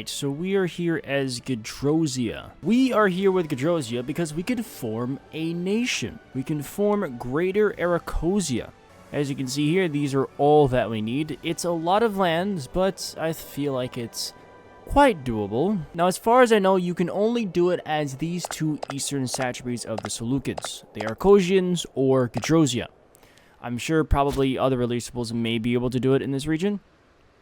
Alright, so we are here as Gedrosia. We are here with Gedrosia because we can form a nation. We can form Greater Arachosia. As you can see here, these are all that we need. It's a lot of lands, but I feel like it's quite doable. Now, as far as I know, you can only do it as these two eastern satrapies of the Seleucids, the Arachosians or Gedrosia. I'm sure probably other releasables may be able to do it in this region.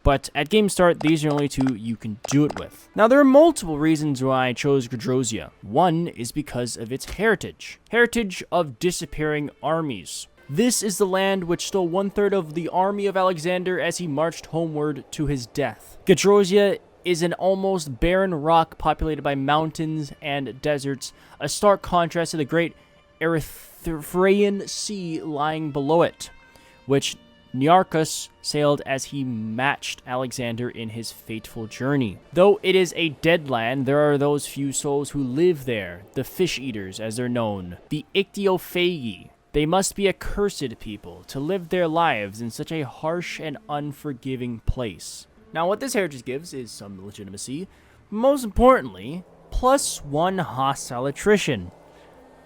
But at game start, these are the only two you can do it with. Now, there are multiple reasons why I chose Gedrosia. One is because of its heritage. Heritage of disappearing armies. This is the land which stole 1/3 of the army of Alexander as he marched homeward to his death. Gedrosia is an almost barren rock populated by mountains and deserts, a stark contrast to the great Erythraean Sea lying below it, which Nearchus sailed as he matched Alexander in his fateful journey. Though it is a dead land, there are those few souls who live there, the fish-eaters as they're known, the ichthyophagi. They must be accursed people to live their lives in such a harsh and unforgiving place. Now, what this heritage gives is some legitimacy, most importantly, +1 hostile attrition.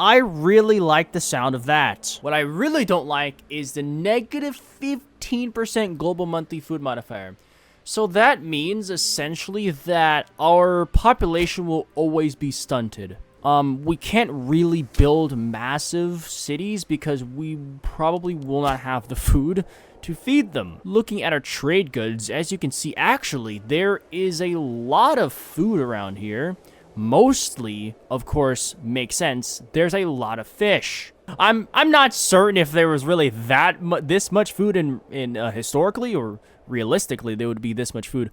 I really like the sound of that. What I really don't like is the -15% global monthly food modifier. So that means essentially that our population will always be stunted. We can't really build massive cities because we probably will not have the food to feed them. Looking at our trade goods, as you can see, actually, there is a lot of food around here. Mostly, of course, makes sense. There's a lot of fish. I'm not certain if there was really this much food in historically or realistically there would be this much food,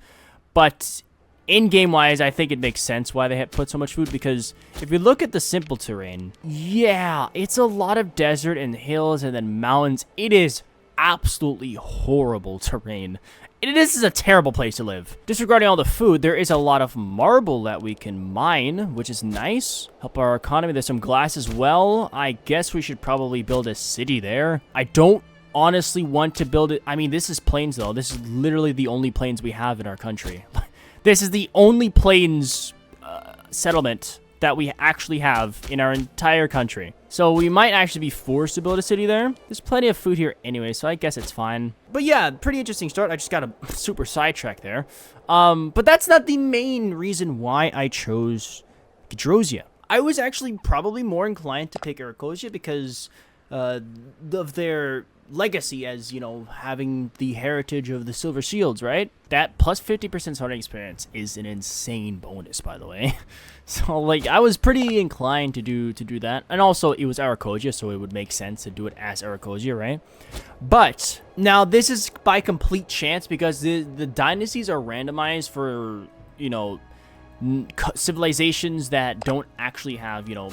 but in-game wise, I think it makes sense why they had put so much food, because if you look at the simple terrain, yeah, it's a lot of desert and hills and then mountains. It is absolutely horrible terrain. This is a terrible place to live. Disregarding all the food, there is a lot of marble that we can mine, which is nice. Help our economy. There's some glass as well. I guess we should probably build a city there. I don't honestly want to build it. I mean, this is plains, though. This is literally the only plains we have in our country. This is the only plains settlement that we actually have in our entire country. So we might actually be forced to build a city there. There's plenty of food here anyway, so I guess it's fine. But yeah, pretty interesting start. I just got a super sidetrack there. But that's not the main reason why I chose Gedrosia. I was actually probably more inclined to pick Arachosia because of their legacy as, you know, having the heritage of the Silver Shields, right? That plus 50% starting experience is an insane bonus, by the way. So, like, I was pretty inclined to do that. And also, it was Arachosia, so it would make sense to do it as Arachosia, right? But, now, this is by complete chance because the dynasties are randomized for, you know, civilizations that don't actually have, you know,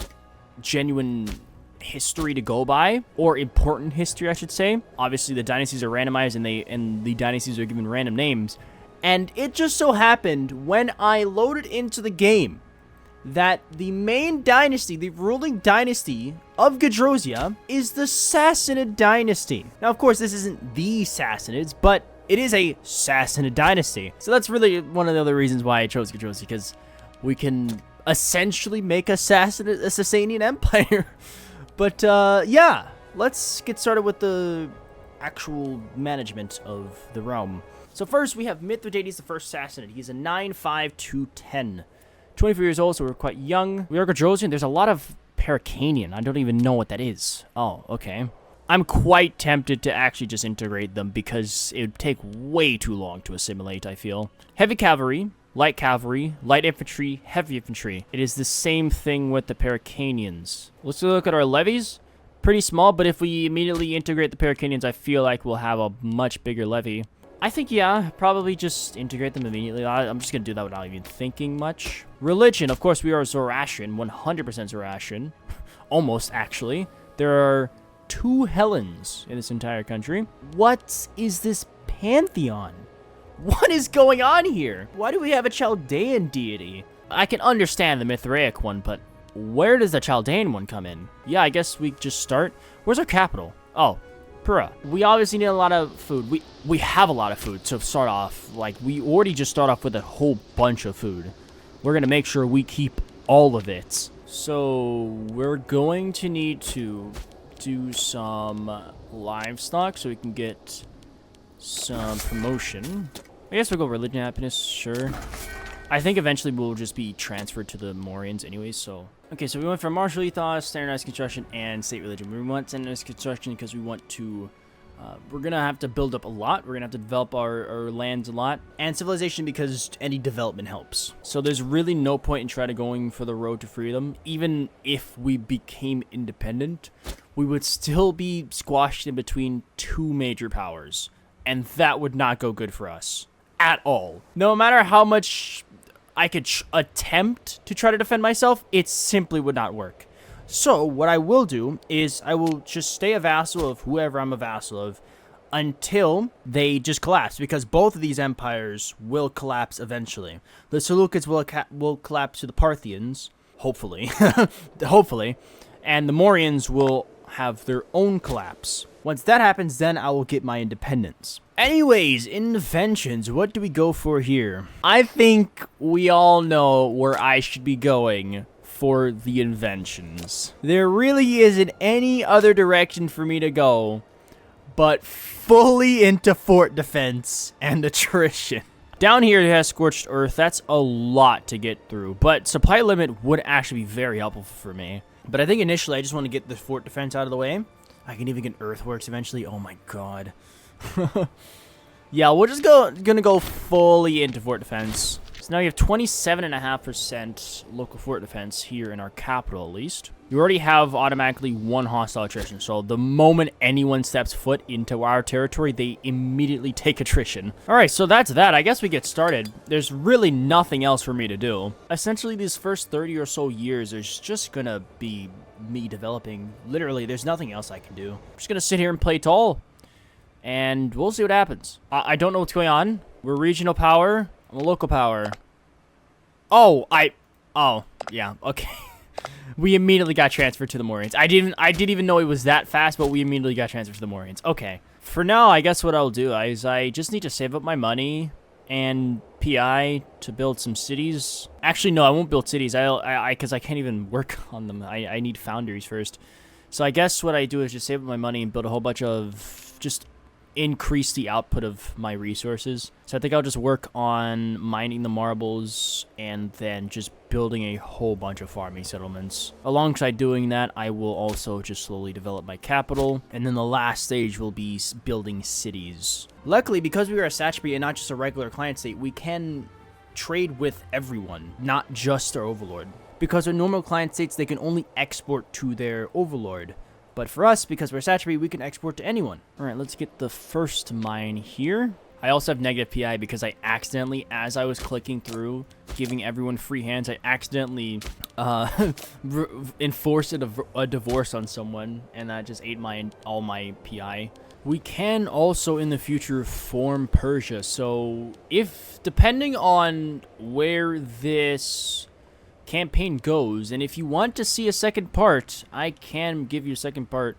genuine history to go by, or important history, I should say. Obviously, the dynasties are randomized, and the dynasties are given random names. And it just so happened when I loaded into the game that the main dynasty, the ruling dynasty of Gedrosia, is the Sassanid dynasty. Now, of course, this isn't the Sassanids, but it is a Sassanid dynasty. So that's really one of the other reasons why I chose Gedrosia, because we can essentially make a Sassanian empire. But, yeah, let's get started with the actual management of the realm. So first, we have Mithridates I Sassanid. He's a 9-5-2-10. 24 years old, so we're quite young. We are Gedrosian. There's a lot of Persian. I don't even know what that is. Oh, okay. I'm quite tempted to actually just integrate them because it would take way too long to assimilate, I feel. Heavy cavalry, light infantry, heavy infantry. It is the same thing with the Persians. Let's look at our levies. Pretty small, but if we immediately integrate the Persians, I feel like we'll have a much bigger levy. I think, yeah, probably just integrate them immediately. I'm just going to do that without even thinking much. Religion, of course, we are Zoroastrian, 100% Zoroastrian. Almost, actually. There are 2 Helens in this entire country. What is this pantheon? What is going on here? Why do we have a Chaldean deity? I can understand the Mithraic one, but where does the Chaldean one come in? Yeah, I guess we just start. Where's our capital? Oh, Pura. We obviously need a lot of food. We have a lot of food to start off. Like, we already just start off with a whole bunch of food. We're going to make sure we keep all of it. So, we're going to need to do some livestock so we can get some promotion. I guess we'll go religion happiness, sure. I think eventually we'll just be transferred to the Morians anyways, so... Okay, so we went from martial ethos, standardized construction, and state religion. We want standardized construction because we want to... we're going to have to build up a lot. We're going to have to develop our lands a lot. And civilization because any development helps. So there's really no point in trying to going for the road to freedom. Even if we became independent, we would still be squashed in between two major powers. And that would not go good for us. At all. No matter how much I could attempt to try to defend myself, it simply would not work. So, what I will do is I will just stay a vassal of whoever I'm a vassal of until they just collapse, because both of these empires will collapse eventually. The Seleucids will collapse to the Parthians, hopefully, hopefully, and the Morians will have their own collapse. Once that happens, then I will get my independence. Anyways, inventions, what do we go for here? I think we all know where I should be going for the inventions. There really isn't any other direction for me to go but fully into fort defense and attrition. Down here it has scorched earth. That's a lot to get through, but supply limit would actually be very helpful for me. But I think initially I just want to get the fort defense out of the way. I can even get earthworks eventually. Oh my god. Yeah, we're just gonna go fully into fort defense. So now you have 27.5% local fort defense here in our capital, at least. You already have automatically 1 hostile attrition, so the moment anyone steps foot into our territory, they immediately take attrition. Alright, so that's that. I guess we get started. There's really nothing else for me to do. Essentially, these first 30 or so years, there's just gonna be me developing. Literally, there's nothing else I can do. I'm just gonna sit here and play tall, and we'll see what happens. I don't know what's going on. We're regional power. I'm a local power. Oh, yeah, okay. We immediately got transferred to the Morians. I didn't even know it was that fast, but we immediately got transferred to the Morians. Okay. For now, I guess what I'll do is I just need to save up my money and PI to build some cities. Actually, no, I won't build cities. Because I can't even work on them. I need foundries first. So I guess what I do is just save up my money and build a whole bunch of just increase the output of my resources. So I think I'll just work on mining the marbles and then just building a whole bunch of farming settlements. Alongside doing that, I will also just slowly develop my capital, and then the last stage will be building cities. Luckily, because we are a satrapy and not just a regular client state, we can trade with everyone, not just our overlord. Because in normal client states, they can only export to their overlord. But for us, because we're satrapy, we can export to anyone. All right, let's get the first mine here. I also have negative PI because I accidentally, as I was clicking through, giving everyone free hands, I accidentally enforced a divorce on someone, and that just ate all my PI. We can also, in the future, form Persia. So, depending on where this campaign goes, and if you want to see a second part, I can give you a second part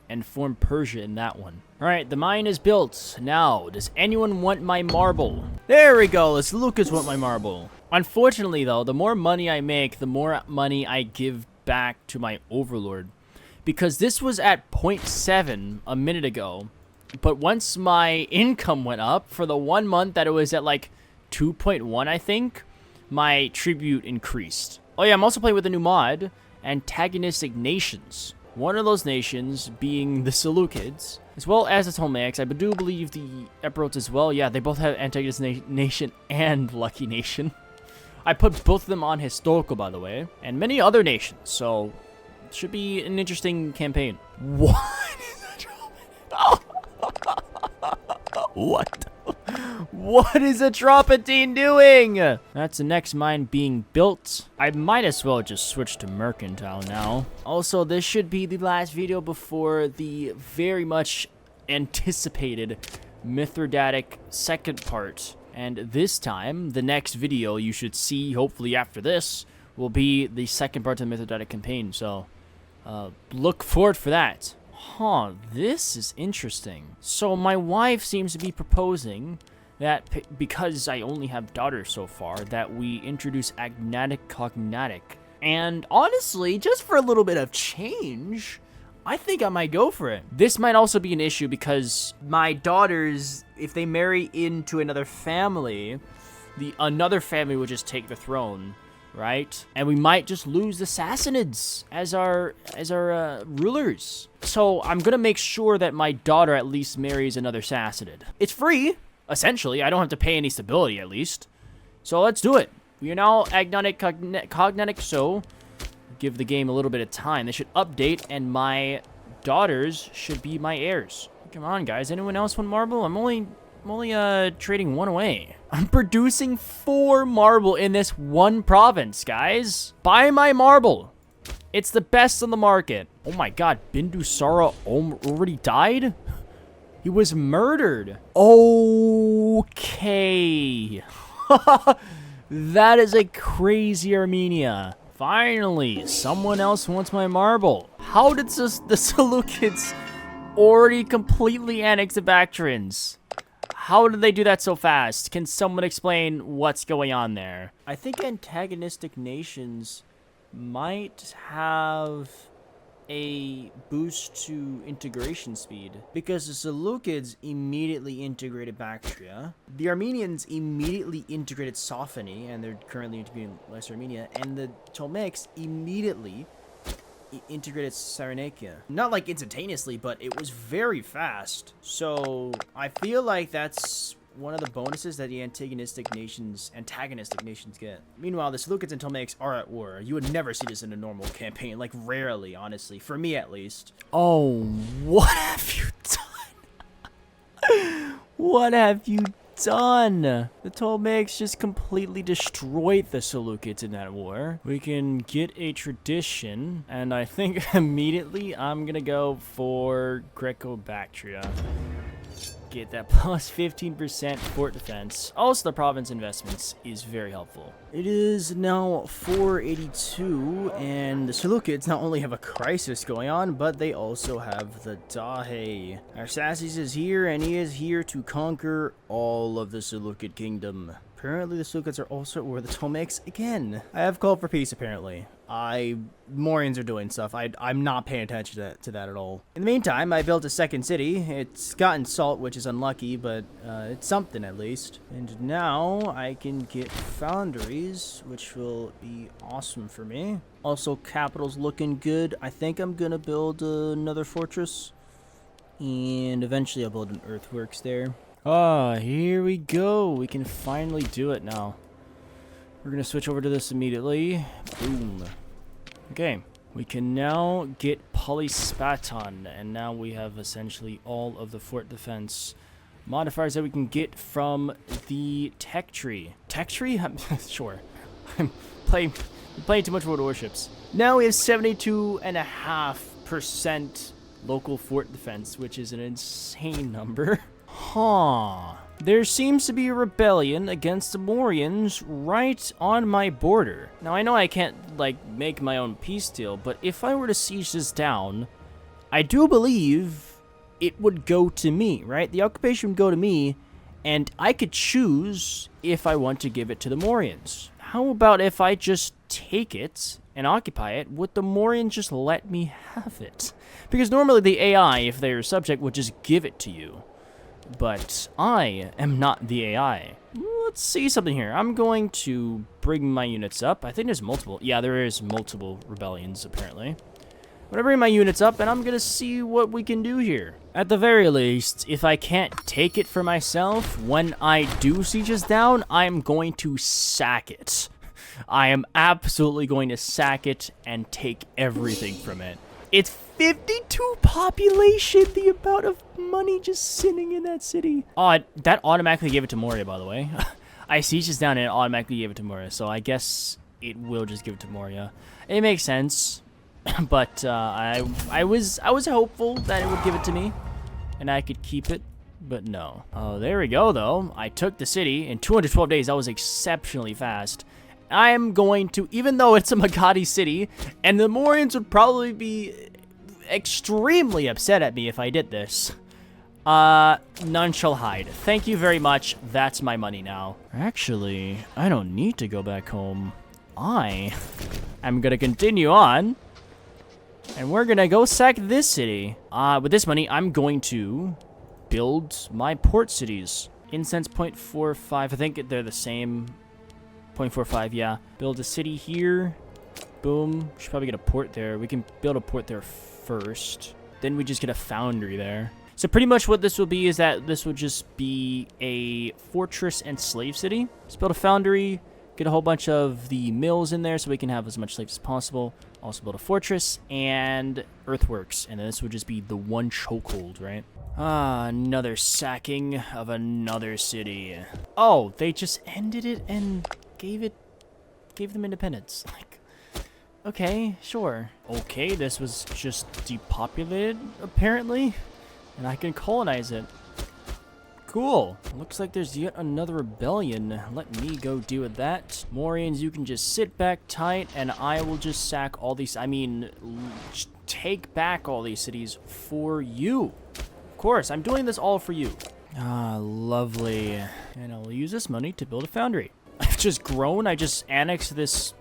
and form Persia in that one. Alright, the mine is built. Now, does anyone want my marble? There we go, let's Lucas want my marble. Unfortunately though, the more money I make, the more money I give back to my overlord. Because this was at 0.7 a minute ago, but once my income went up, for the 1 month that it was at like 2.1 I think, my tribute increased. Oh yeah, I'm also playing with a new mod, Antagonistic Nations. One of those nations being the Seleucids, as well as the Ptolemaics. I do believe the Epirotes as well. Yeah, they both have Antagonistic Nation and Lucky Nation. I put both of them on historical, by the way, and many other nations, so it should be an interesting campaign. What is a drop? What? What is a Tropatine doing? That's the next mine being built. I might as well just switch to Mercantile now. Also, this should be the last video before the very much anticipated Mithridatic second part. And this time, the next video you should see, hopefully after this, will be the second part of the Mithridatic campaign. So, look forward for that. Huh, this is interesting. So my wife seems to be proposing that because I only have daughters so far, that we introduce agnatic cognatic. And honestly, just for a little bit of change, I think I might go for it. This might also be an issue because my daughters, if they marry into another family, another family would just take the throne, right? And we might just lose the Sassanids as our rulers. So I'm gonna make sure that my daughter at least marries another Sassanid. It's free, essentially. I don't have to pay any stability at least. So let's do it. We are now agnatic cognatic, so give the game a little bit of time. They should update, and my daughters should be my heirs. Come on, guys. Anyone else want marble? I'm only trading one away. I'm producing 4 marble in this one province, guys. Buy my marble. It's the best on the market. Oh my god, Bindusara already died? He was murdered. Okay. That is a crazy Armenia. Finally, someone else wants my marble. How did the Seleucids already completely annex the Bactrians? How did they do that so fast? Can someone explain what's going on there? I think antagonistic nations might have a boost to integration speed because the Seleucids immediately integrated Bactria. The Armenians immediately integrated Sophony, and they're currently integrating Lesser Armenia, and the Ptolemaics immediately integrated Cyrenaica. Not like instantaneously, but it was very fast. So I feel like that's one of the bonuses that the antagonistic nations get. Meanwhile, the Seleucids and Ptolemaics are at war. You would never see this in a normal campaign, like rarely, honestly, for me at least. Oh, what have you done? What have you done? The Ptolemaics just completely destroyed the Seleucids in that war. We can get a tradition, and I think immediately I'm gonna go for Greco-Bactria. Get that plus 15% fort defense. Also, the province investments is very helpful. It is now 482, and the Seleucids not only have a crisis going on, but they also have the Dahe. Arsaces is here, and he is here to conquer all of the Seleucid kingdom. Apparently, the Seleucids are also at war with the Ptolemaics again. I have called for peace, apparently. Morians are doing stuff. I'm not paying attention to that at all. In the meantime, I built a second city. It's gotten salt, which is unlucky, but it's something at least. And now I can get foundries, which will be awesome for me. Also, capital's looking good. I think I'm gonna build another fortress, and eventually I'll build an earthworks there. Ah, here we go. We can finally do it now. We're going to switch over to this immediately. Boom. Okay. We can now get Polyspaton, and now we have essentially all of the fort defense modifiers that we can get from the tech tree. Tech tree? Sure. I'm playing too much World Warships. Now we have 72.5% local fort defense, which is an insane number. Huh. There seems to be a rebellion against the Morians right on my border. Now, I know I can't, like, make my own peace deal, but if I were to siege this down, I do believe it would go to me, right? The occupation would go to me, and I could choose if I want to give it to the Morians. How about if I just take it and occupy it, would the Morians just let me have it? Because normally the AI, if they're a subject, would just give it to you. But I am not the AI. Let's see something here. I'm going to bring my units up. I think there's multiple. Yeah, there is multiple rebellions, apparently. I'm going to bring my units up, and I'm going to see what we can do here. At the very least, if I can't take it for myself, when I do siege this down, I'm going to sack it. I am absolutely going to sack it and take everything from it. It's 52 population, the amount of money just sitting in that city. Oh, that automatically gave it to Moria, by the way. I sieged this down and it automatically gave it to Moria, so I guess it will just give it to Moria. It makes sense, but I was hopeful that it would give it to me and I could keep it, but no. Oh, there we go, though. I took the city in 212 days. That was exceptionally fast. I'm going to, even though it's a Magadhi city, and the Morians would probably be extremely upset at me if I did this. None shall hide. Thank you very much. That's my money now. Actually, I don't need to go back home. I am gonna continue on. And we're gonna go sack this city. With this money, I'm going to build my port cities. Incense 0.45. I think they're the same. 0.45, yeah. Build a city here. Boom. Should probably get a port there. We can build a port there first. Then we just get a foundry there. So pretty much what this will be is that this will just be a fortress and slave city. Let's build a foundry. Get a whole bunch of the mills in there so we can have as much slaves as possible. Also build a fortress and earthworks. And then this would just be the one chokehold, right? Another sacking of another city. Oh, they just ended it and gave them independence. Like, okay, sure. Okay, this was just depopulated, apparently. And I can colonize it. Cool. Looks like there's yet another rebellion. Let me go deal with that. Morians, you can just sit back tight, and I will just sack all these... I mean, take back all these cities for you. Of course, I'm doing this all for you. Ah, lovely. And I will use this money to build a foundry. I've just grown. I just annexed this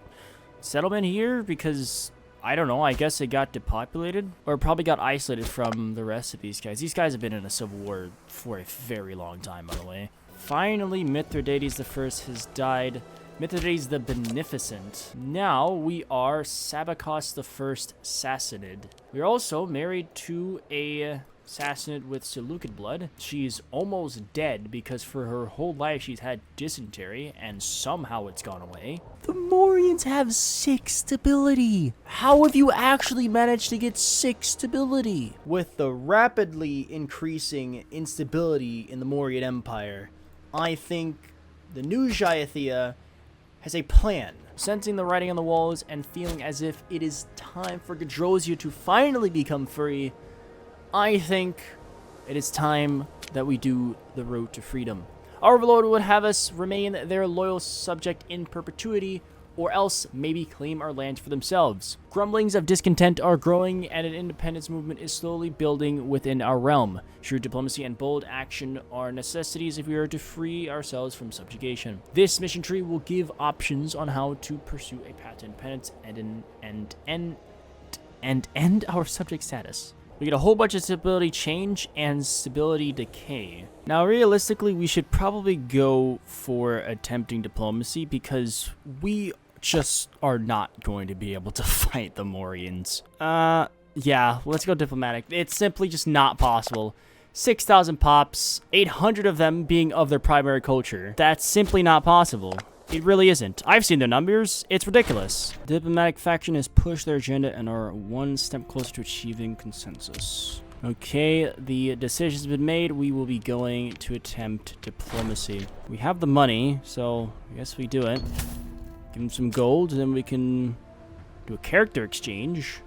settlement here because... I don't know, I guess it got depopulated, or probably got isolated from the rest of these guys. These guys have been in a civil war for a very long time, by the way. Finally, Mithridates I has died. Mithridates the Beneficent. Now, we are Sabakos I Sassanid. We're also married to a Sassanid with Seleucid blood. She's almost dead because for her whole life she's had dysentery, and somehow it's gone away. The Morians have 6 stability. How have you actually managed to get 6 stability? With the rapidly increasing instability in the Mauryan Empire, I think the new Jayathea has a plan. Sensing the writing on the walls and feeling as if it is time for Gedrosia to finally become free, I think it is time that we do the road to freedom. Our overlord would have us remain their loyal subject in perpetuity, or else maybe claim our land for themselves. Grumblings of discontent are growing, and an independence movement is slowly building within our realm. Shrewd diplomacy and bold action are necessities if we are to free ourselves from subjugation. This mission tree will give options on how to pursue a path to independence and end our subject status. We get a whole bunch of stability change and stability decay. Now, realistically, we should probably go for attempting diplomacy because we just are not going to be able to fight the Morians. Yeah, let's go diplomatic. It's simply just not possible. 6,000 pops, 800 of them being of their primary culture. That's simply not possible. It really isn't. I've seen their numbers. It's ridiculous. The diplomatic faction has pushed their agenda and are one step closer to achieving consensus. Okay, the decision's been made. We will be going to attempt diplomacy. We have the money, so I guess we do it. Give them some gold, and then we can do a character exchange.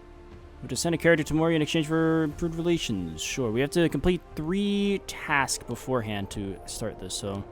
We'll just send a character to Moria in exchange for improved relations. Sure, we have to complete 3 tasks beforehand to start this, so...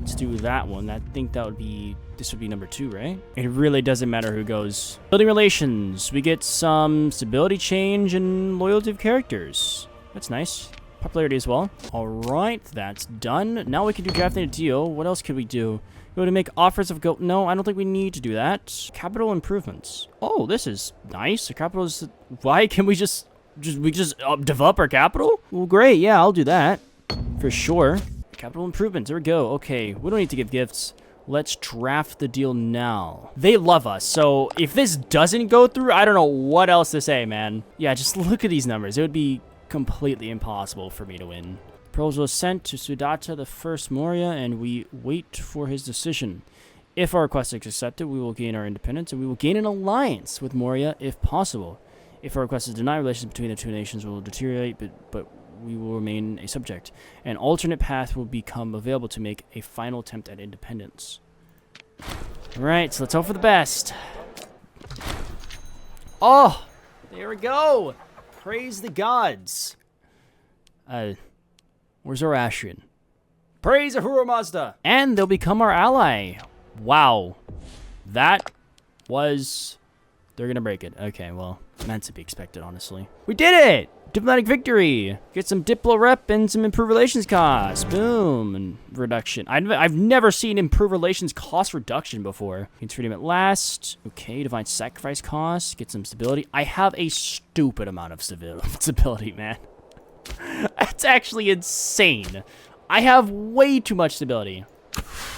let's do that one. I think that would be... this would be number 2, right? It really doesn't matter who goes. Building relations. We get some stability change and loyalty of characters. That's nice. Popularity as well. Alright, that's done. Now we can do drafting a deal. What else could we do? Go to make offers of gold. No, I don't think we need to do that. Capital improvements. Oh, this is nice. The capital is... why can we just develop our capital? Well, great. Yeah, I'll do that. For sure. Capital improvements. There we go. Okay, we don't need to give gifts. Let's draft the deal now. They love us, so if this doesn't go through, I don't know what else to say, man. Yeah, just look at these numbers. It would be completely impossible for me to win. Proposal is sent to Sudata the First Moria, and we wait for his decision. If our request is accepted, we will gain our independence, and we will gain an alliance with Moria if possible. If our request is denied, relations between the two nations will deteriorate, but we will remain a subject. An alternate path will become available to make a final attempt at independence. Alright, so let's hope for the best. Oh! There we go! Praise the gods! Where's Zoroastrian? Praise Ahura Mazda! And they'll become our ally. Wow. That was They're gonna break it. Okay, well, meant to be expected, honestly. We did it! Diplomatic victory! Get some Diplo rep and some improved relations costs. Boom. And reduction. I've never seen improved relations cost reduction before. Can treat him at last. Okay, divine sacrifice costs. Get some stability. I have a stupid amount of stability, man. That's actually insane. I have way too much stability.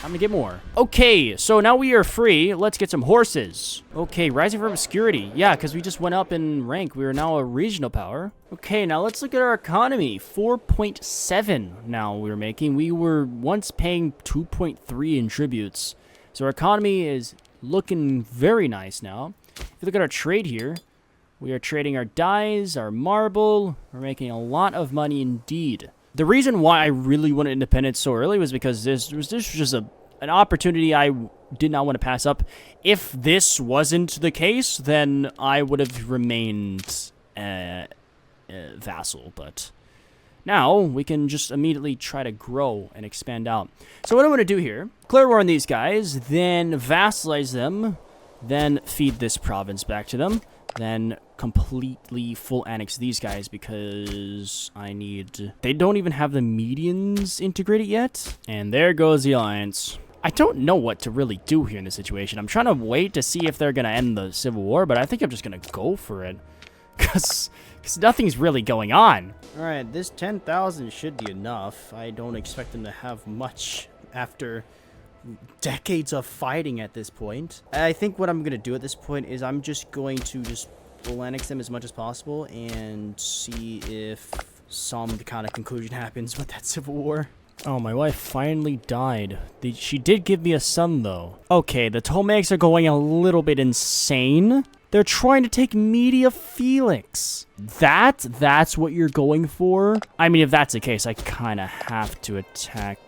I'm gonna get more. Okay, so now we are free. Let's get some horses. Okay, rising from obscurity. Yeah, because we just went up in rank. We are now a regional power. Okay, now let's look at our economy. 4.7 now we're making. We were once paying 2.3 in tributes. So our economy is looking very nice now. If you look at our trade here, we are trading our dyes, our marble. We're making a lot of money indeed. The reason why I really wanted independence so early was because this was just an opportunity I did not want to pass up. If this wasn't the case, then I would have remained vassal. But now we can just immediately try to grow and expand out. So what I want to do here, declare war on these guys, then vassalize them, then feed this province back to them, then completely full annex these guys because I need... They don't even have the medians integrated yet. And there goes the alliance. I don't know what to really do here in this situation. I'm trying to wait to see if they're going to end the civil war, but I think I'm just going to go for it. Because nothing's really going on. Alright, this 10,000 should be enough. I don't expect them to have much after decades of fighting at this point. I think what I'm going to do at this point is I'm just going to full annex them as much as possible and see if some kind of conclusion happens with that civil war. Oh, my wife finally died. She did give me a son, though. Okay, the Ptolemaics are going a little bit insane. They're trying to take Media Felix. That's what you're going for? I mean, if that's the case, I kind of have to attack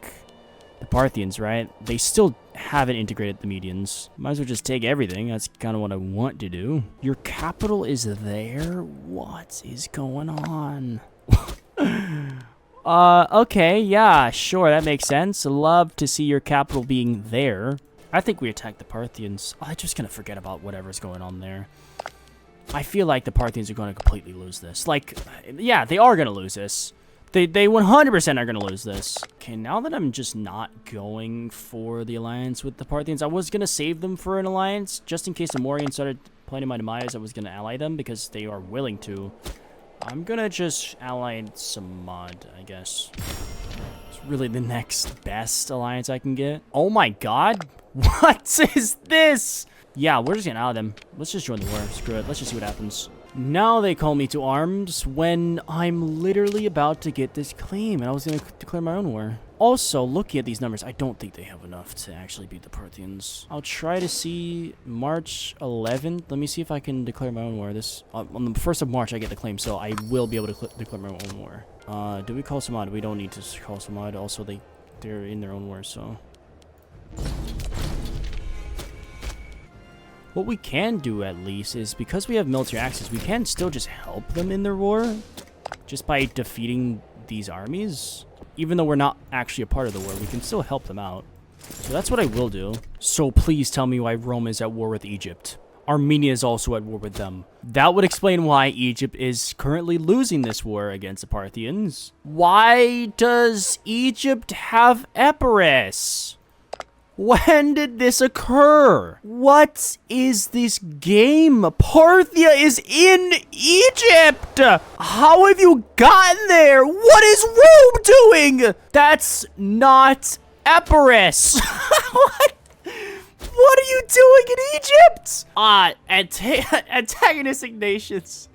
the Parthians, right? They still haven't integrated the Medians. Might as well just take everything. That's kind of what I want to do. Your capital is there? What is going on? Okay, yeah, sure, that makes sense. Love to see your capital being there. I think we attack the Parthians. I'm just gonna forget about whatever's going on there. I feel like the Parthians are gonna completely lose this. Like, yeah, they are gonna lose this. They 100% are going to lose this. Okay, now that I'm just not going for the alliance with the Parthians, I was going to save them for an alliance, just in case the Morians started planning my demise. I was going to ally them because they are willing to. I'm going to just ally Samad, I guess. It's really the next best alliance I can get. Oh my god. What is this? Yeah, we're just going to ally them. Let's just join the war. Screw it. Let's just see what happens. Now they call me to arms when I'm literally about to get this claim, and I was going to declare my own war. Also, looking at these numbers, I don't think they have enough to actually beat the Parthians. I'll try to see March 11th. Let me see if I can declare my own war. This on the 1st of March, I get the claim, so I will be able to declare my own war. Do we call Samad? We don't need to call Samad. Also, they're in their own war, so... What we can do, at least, is because we have military access, we can still just help them in their war just by defeating these armies. Even though we're not actually a part of the war, we can still help them out. So that's what I will do. So please tell me why Rome is at war with Egypt. Armenia is also at war with them. That would explain why Egypt is currently losing this war against the Parthians. Why does Egypt have Epirus? When did this occur? What is this game? Parthia is in Egypt! How have you gotten there? What is Rome doing? That's not Epirus. What? What are you doing in Egypt? Antagonistic Nations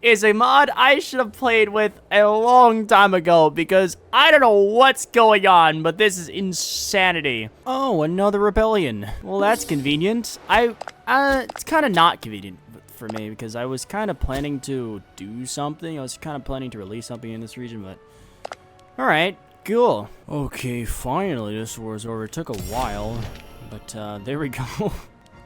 is a mod I should have played with a long time ago because I don't know what's going on, but this is insanity. Oh, another rebellion. Well, that's convenient. It's kind of not convenient for me because I was kind of planning to do something. I was kind of planning to release something in this region, but all right, cool. Okay, finally this war is over. It took a while, but there we go.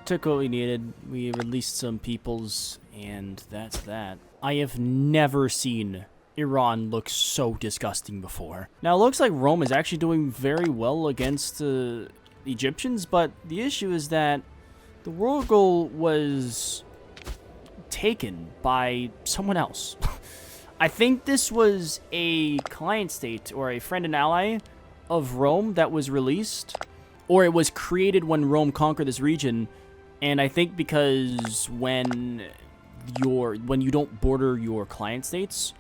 Took what we needed. We released some peoples, and that's that. I have never seen Iran look so disgusting before. Now, it looks like Rome is actually doing very well against the Egyptians, but the issue is that the world goal was taken by someone else. I think this was a client state or a friend and ally of Rome that was released, or it was created when Rome conquered this region. And I think because when you don't border your client states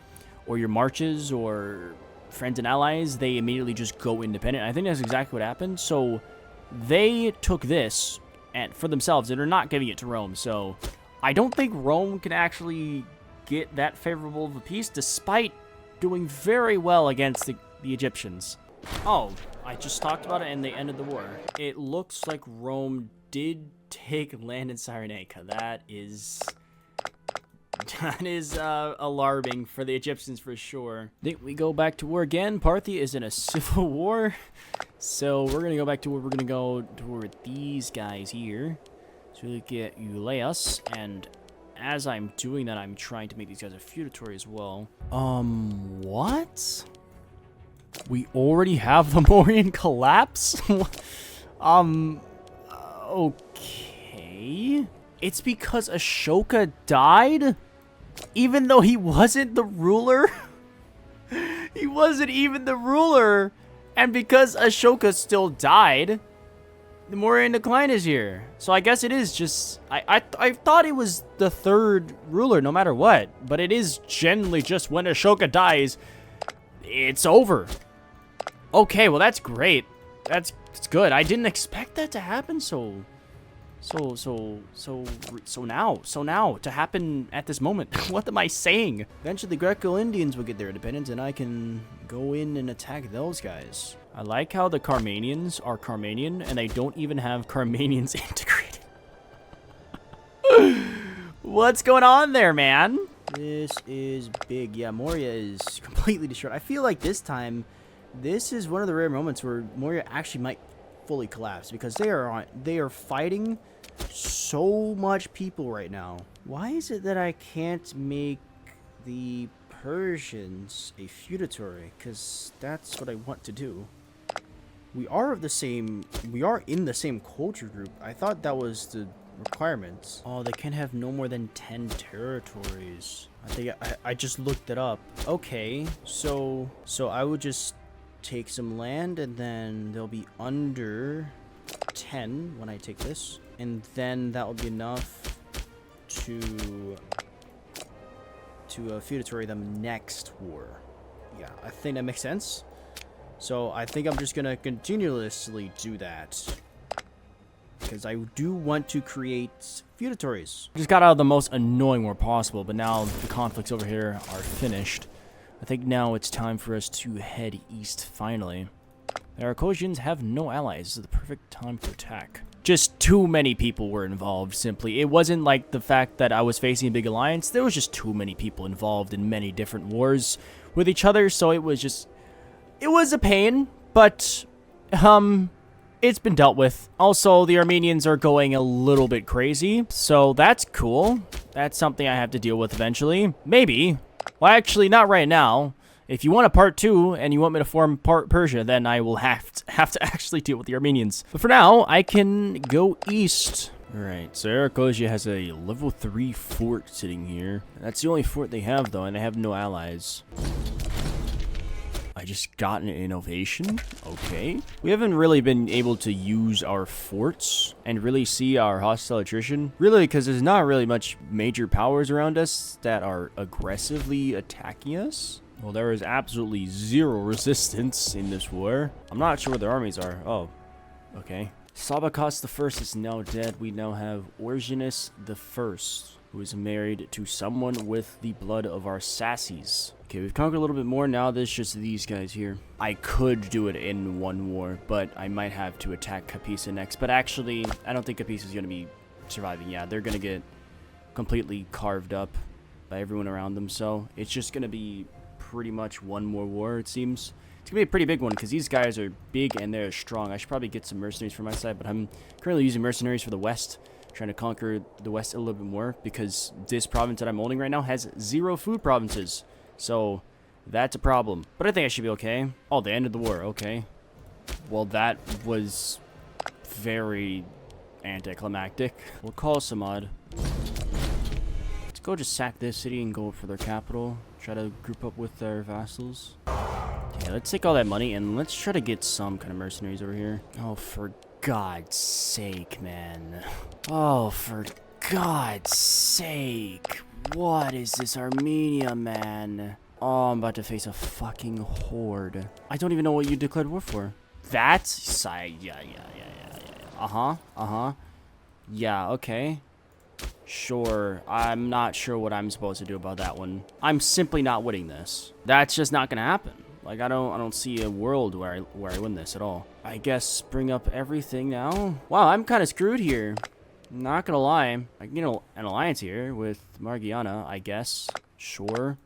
or your marches or friends and allies, they immediately just go independent. I think that's exactly what happened. So they took this and for themselves and are not giving it to Rome. So I don't think Rome can actually get that favorable of a peace, despite doing very well against the Egyptians. Oh, I just talked about it and they ended the war. It looks like Rome did take land in Cyrenaica. That is alarming for the Egyptians for sure. I think we go back to war again. Parthia is in a civil war. So we're going to go back to war. We're going to go toward these guys here. So we look at Euleus, and as I'm doing that, I'm trying to make these guys a feudatory as well. What? We already have the Mauryan collapse? Okay. It's because Ashoka died? Even though he wasn't the ruler? He wasn't even the ruler. And because Ashoka still died, the Mauryan decline is here. So I guess it is just... I thought it was the third ruler no matter what. But it is generally just when Ashoka dies, it's over. Okay, well that's great. That's good. I didn't expect that to happen so now to happen at this moment. What am I saying? Eventually the Greco-Indians will get their independence and I can go in and attack those guys. I like how the Carmanians are Carmanian and they don't even have Carmanians integrated. What's going on there, man? This is big. Yeah, Moria is completely destroyed. I feel like this time, this is one of the rare moments where Moria actually might fully collapse because they are fighting so much people right now. Why is it that I can't make the Persians a feudatory? Because that's what I want to do. We are in the same culture group. I thought that was the requirements. Oh, they can have no more than 10 territories. I think I just looked it up. Okay, so I would just take some land and then they'll be under 10 when I take this, and then that will be enough to feudatory them next war. Yeah, I think that makes sense. So I think I'm just gonna continuously do that because I do want to create feudatories. Just got out of the most annoying war possible, but now the conflicts over here are finished. I think now it's time for us to head east finally. The Arachosians have no allies. This is the perfect time to attack. Just too many people were involved, simply. It wasn't like the fact that I was facing a big alliance. There was just too many people involved in many different wars with each other, so it was a pain, but it's been dealt with. Also, the Armenians are going a little bit crazy, so that's cool. That's something I have to deal with eventually. Maybe. Well, actually, not right now. If you want a part 2 and you want me to form Persia, then I will have to actually deal with the Armenians. But for now, I can go east. Alright, so Arachosia has a level 3 fort sitting here. That's the only fort they have, though, and they have no allies. I just got an innovation. Okay. We haven't really been able to use our forts and really see our hostile attrition. Really, because there's not really much major powers around us that are aggressively attacking us. Well, there is absolutely zero resistance in this war. I'm not sure where their armies are. Oh, okay. Sabakos I is now dead. We now have Orgenes I, who is married to someone with the blood of our Sassis. Okay, we've conquered a little bit more. Now there's just these guys here. I could do it in one war, but I might have to attack Capisa next. But actually, I don't think Capisa is going to be surviving. Yeah, they're going to get completely carved up by everyone around them. So it's just going to be pretty much one more war, it seems. It's going to be a pretty big one because these guys are big and they're strong. I should probably get some mercenaries for my side, but I'm currently using mercenaries for the west. Trying to conquer the west a little bit more because this province that I'm holding right now has 0 food provinces. So that's a problem. But I think I should be okay. Oh, the end of the war. Okay. Well, that was very anticlimactic. We'll call Samad. Let's go just sack this city and go for their capital. Try to group up with their vassals. Yeah, let's take all that money and let's try to get some kind of mercenaries over here. Oh, for God's sake, man. Oh, for God's sake. What is this Armenia, man? Oh, I'm about to face a fucking horde. I don't even know what you declared war for. That? Yeah. Uh-huh. Yeah, okay. Sure. I'm not sure what I'm supposed to do about that one. I'm simply not winning this. That's just not gonna happen. Like, I don't see a world where I win this at all. I guess bring up everything now. Wow, I'm kind of screwed here. Not gonna lie. I can get an alliance here with Margiana, I guess. Sure.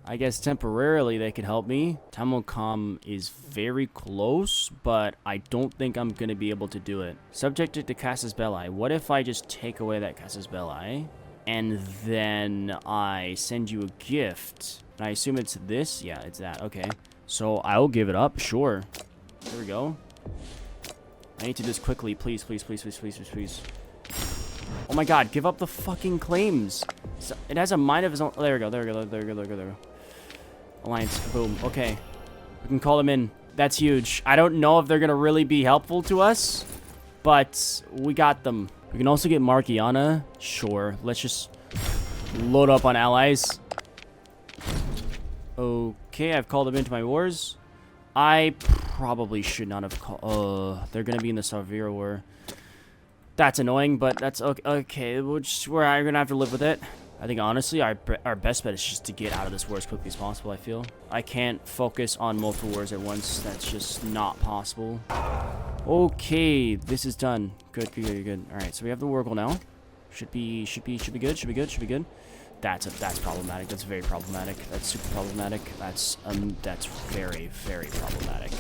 I guess temporarily they could help me. Tamokom is very close, but I don't think I'm going to be able to do it. Subjected to Casus Belli. What if I just take away that Casus Belli, and then I send you a gift? I assume it's this? Yeah, it's that. Okay. So I'll give it up. Sure. There we go. I need to do this quickly. Please. Oh my god, give up the fucking claims. So it has a mind of its own. Oh, there we go. Alliance. Boom. Okay. We can call them in. That's huge. I don't know if they're going to really be helpful to us, but we got them. We can also get Margiana. Sure. Let's just load up on allies. Okay, I've called them into my wars. I probably should not have called... they're going to be in the Savira War. That's annoying, but that's okay. Okay, we're going to have to live with it. I think, honestly, our best bet is just to get out of this war as quickly as possible, I feel. I can't focus on multiple wars at once. That's just not possible. Okay, this is done. Good. All right, so we have the war goal now. Should be good. That's problematic. That's very problematic. That's super problematic. That's very, very problematic.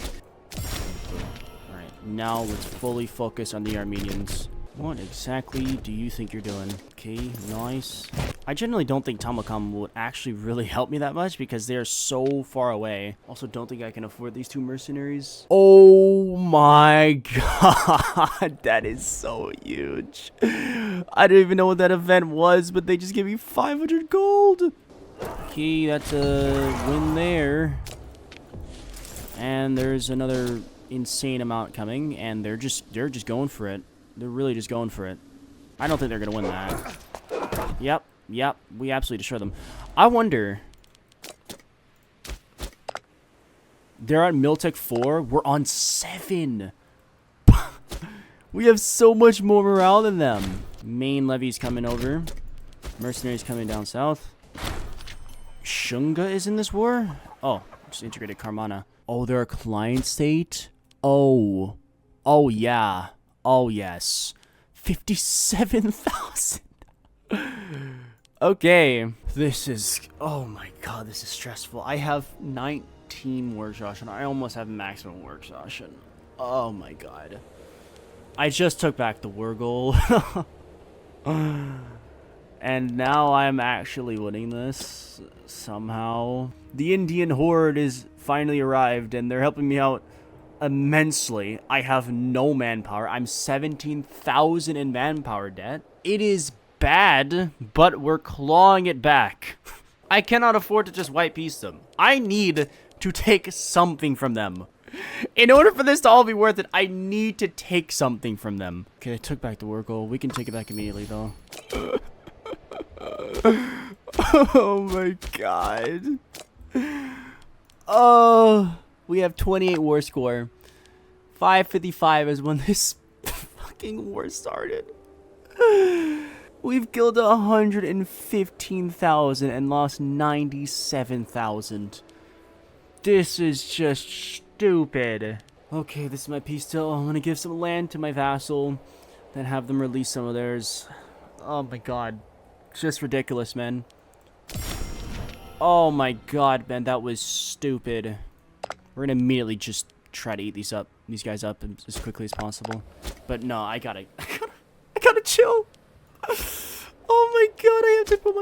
All right, now let's fully focus on the Armenians. What exactly do you think you're doing? Okay, nice. I generally don't think Tamokom would actually really help me that much because they're so far away. Also, don't think I can afford these 2 mercenaries. Oh my god, that is so huge. I don't even know what that event was, but they just gave me 500 gold. Okay, that's a win there. And there's another insane amount coming, and they're just going for it. They're really just going for it. I don't think they're going to win that. Yep. We absolutely destroy them. I wonder... They're on Miltech 4. We're on 7. We have so much more morale than them. Main levies coming over. Mercenaries coming down south. Shunga is in this war? Oh, just integrated Karmana. Oh, they're a client state? Oh, yeah. Oh, yes. 57,000. Okay. This is... Oh, my God. This is stressful. I have 19 war exhaustion. I almost have maximum war exhaustion. Oh, my God. I just took back the war goal. And now I'm actually winning this. Somehow. The Indian horde is finally arrived, and they're helping me out immensely. I have no manpower. I'm 17,000 in manpower debt. It is bad, but we're clawing it back. I cannot afford to just white piece them. I need to take something from them. In order for this to all be worth it, I need to take something from them. Okay, I took back the war goal. We can take it back immediately, though. Oh my god. Oh... We have 28 war score. 555 is when this fucking war started. We've killed 115,000 and lost 97,000. This is just stupid. Okay, this is my peace deal. I'm gonna give some land to my vassal, then have them release some of theirs. Oh my god. It's just ridiculous, man. Oh my god, man, that was stupid. We're gonna immediately just try to eat these guys up as quickly as possible. But no, I gotta chill. Oh my god, I have to put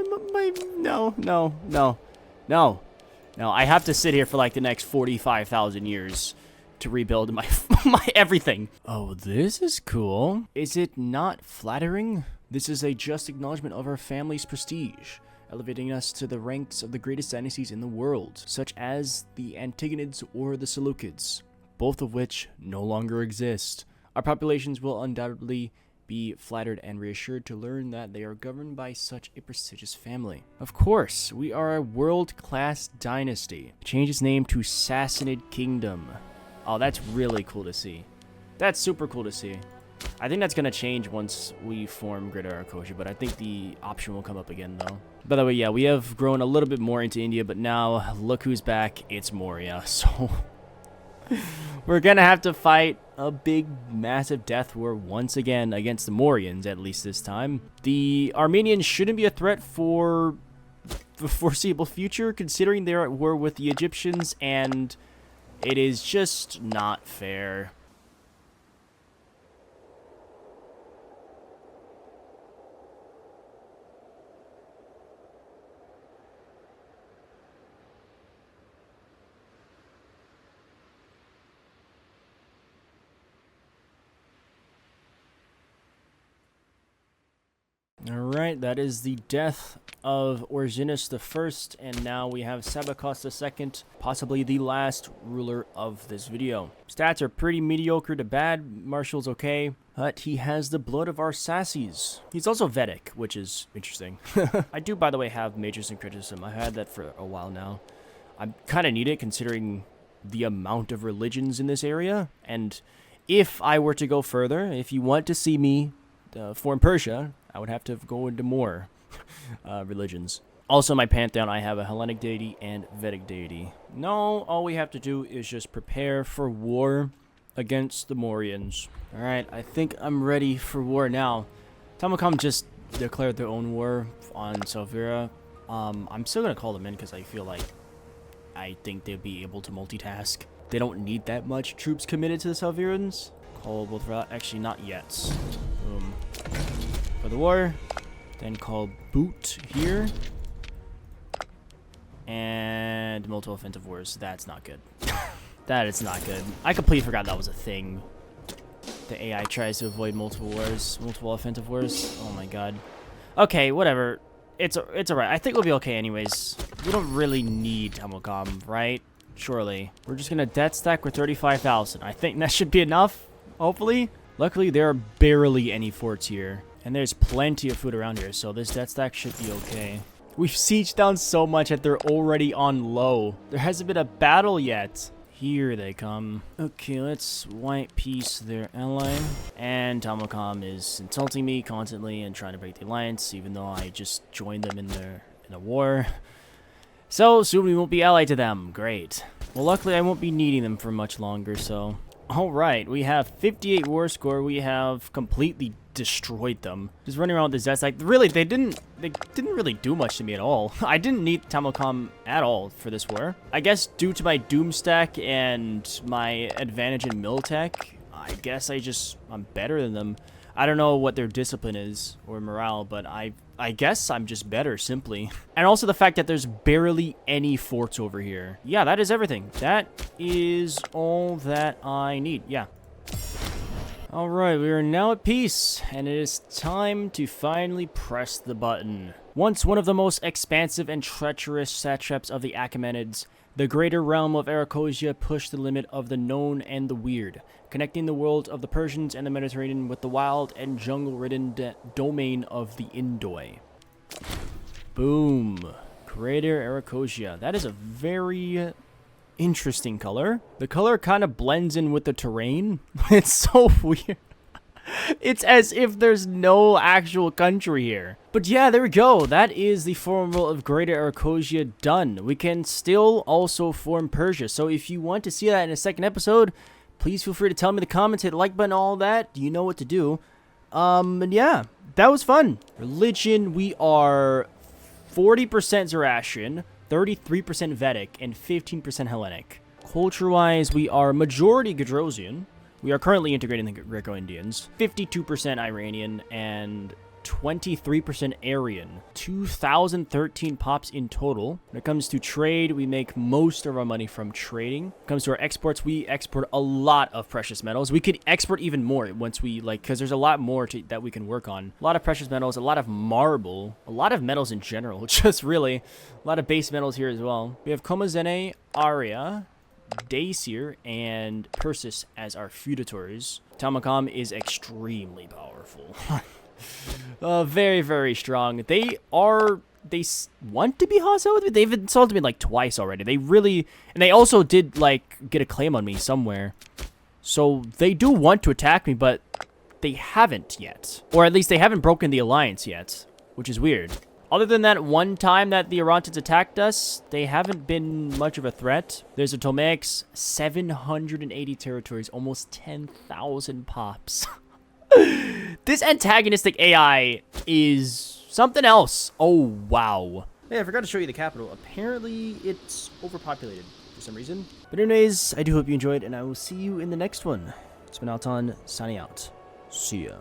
no. I have to sit here for like the next 45,000 years. to rebuild my my everything. Oh, this is cool. Is it not flattering? This is a just acknowledgement of our family's prestige, elevating us to the ranks of the greatest dynasties in the world, such as the Antigonids or the Seleucids, both of which no longer exist. Our populations will undoubtedly be flattered and reassured to learn that they are governed by such a prestigious family. Of course, we are a world-class dynasty. Change its name to Sassanid Kingdom. Oh, that's really cool to see. That's super cool to see. I think that's going to change once we form Greater Arachosia, but I think the option will come up again, though. By the way, yeah, we have grown a little bit more into India, but now, look who's back. It's Maurya, so... we're going to have to fight a big, massive death war once again against the Mauryans, at least this time. The Armenians shouldn't be a threat for the foreseeable future, considering they're at war with the Egyptians, and it is just not fair. Alright, that is the death of Orzinis I, and now we have Sabakos II, possibly the last ruler of this video. Stats are pretty mediocre to bad, Marshall's okay, but he has the blood of our Sassis. He's also Vedic, which is interesting. I do, by the way, have major syncretism. I've had that for a while now. I kind of need it, considering the amount of religions in this area, and if I were to go further, if you want to see me form Persia, I would have to go into more religions. Also, my pantheon, I have a Hellenic deity and Vedic deity. No, all we have to do is just prepare for war against the Mauryans. Alright, I think I'm ready for war now. Tamakam just declared their own war on Salvira. I'm still going to call them in because I feel like I think they'll be able to multitask. They don't need that much troops committed to the Salvirans. Call both, actually not yet. Boom. For the war, then call boot here, and multiple offensive wars. That's not good. That is not good. I completely forgot that was a thing. The AI tries to avoid multiple wars, multiple offensive wars. Oh my god. Okay, whatever. It's alright. I think we'll be okay anyways. We don't really need Tamakam, right? Surely. We're just gonna debt stack with 35,000. I think that should be enough, hopefully. Luckily, there are barely any forts here. And there's plenty of food around here, so this debt stack should be okay. We've sieged down so much that they're already on low. There hasn't been a battle yet. Here they come. Okay, let's white peace their ally. And Tamakam is insulting me constantly and trying to break the alliance, even though I just joined them in a war. So soon we won't be allied to them. Great. Well, luckily I won't be needing them for much longer, so... Alright, we have 58 war score. We have completely destroyed them. Just running around with this death stack. Really, they didn't really do much to me at all. I didn't need Tamakam at all for this war. I guess due to my Doom stack and my advantage in Miltech, I guess I'm better than them. I don't know what their discipline is or morale, but I guess I'm just better, simply. And also the fact that there's barely any forts over here. Yeah, that is everything. That is all that I need. Yeah. Alright, we are now at peace, and it is time to finally press the button. Once one of the most expansive and treacherous satraps of the Achaemenids, the greater realm of Arachosia pushed the limit of the known and the weird, connecting the world of the Persians and the Mediterranean with the wild and jungle-ridden domain of the Indoi. Boom. Greater Arachosia. That is a very interesting color. The color kind of blends in with the terrain. It's so weird. It's as if there's no actual country here. But yeah, there we go. That is the formal of Greater Arachosia done. We can still also form Persia. So if you want to see that in a second episode, please feel free to tell me in the comments, hit the like button, all that. You know what to do. And yeah, that was fun. Religion, we are 40% Zoroastrian, 33% Vedic, and 15% Hellenic. Culture-wise, we are majority Gedrosian. We are currently integrating the Greco-Indians, 52% Iranian, and 23% Aryan, 2,013 pops in total. When it comes to trade, we make most of our money from trading. When it comes to our exports, we export a lot of precious metals. We could export even more once we, like, because there's a lot more that we can work on. A lot of precious metals, a lot of marble, a lot of metals in general, just really a lot of base metals here as well. We have Comazene, Aria, Dacier, and Persis as our feudatories. Tamakam is extremely powerful. Very, very strong. They want to be hostile with me. They've insulted me like twice already. They really, and they also did like get a claim on me somewhere. So they do want to attack me, but they haven't yet. Or at least they haven't broken the alliance yet, which is weird. Other than that one time that the Arantans attacked us, they haven't been much of a threat. There's a Ptolemaics, 780 territories, almost 10,000 pops. This antagonistic AI is something else. Oh, wow. Hey, I forgot to show you the capital. Apparently, it's overpopulated for some reason. But anyways, I do hope you enjoyed, and I will see you in the next one. It's been Alton, signing out. See ya.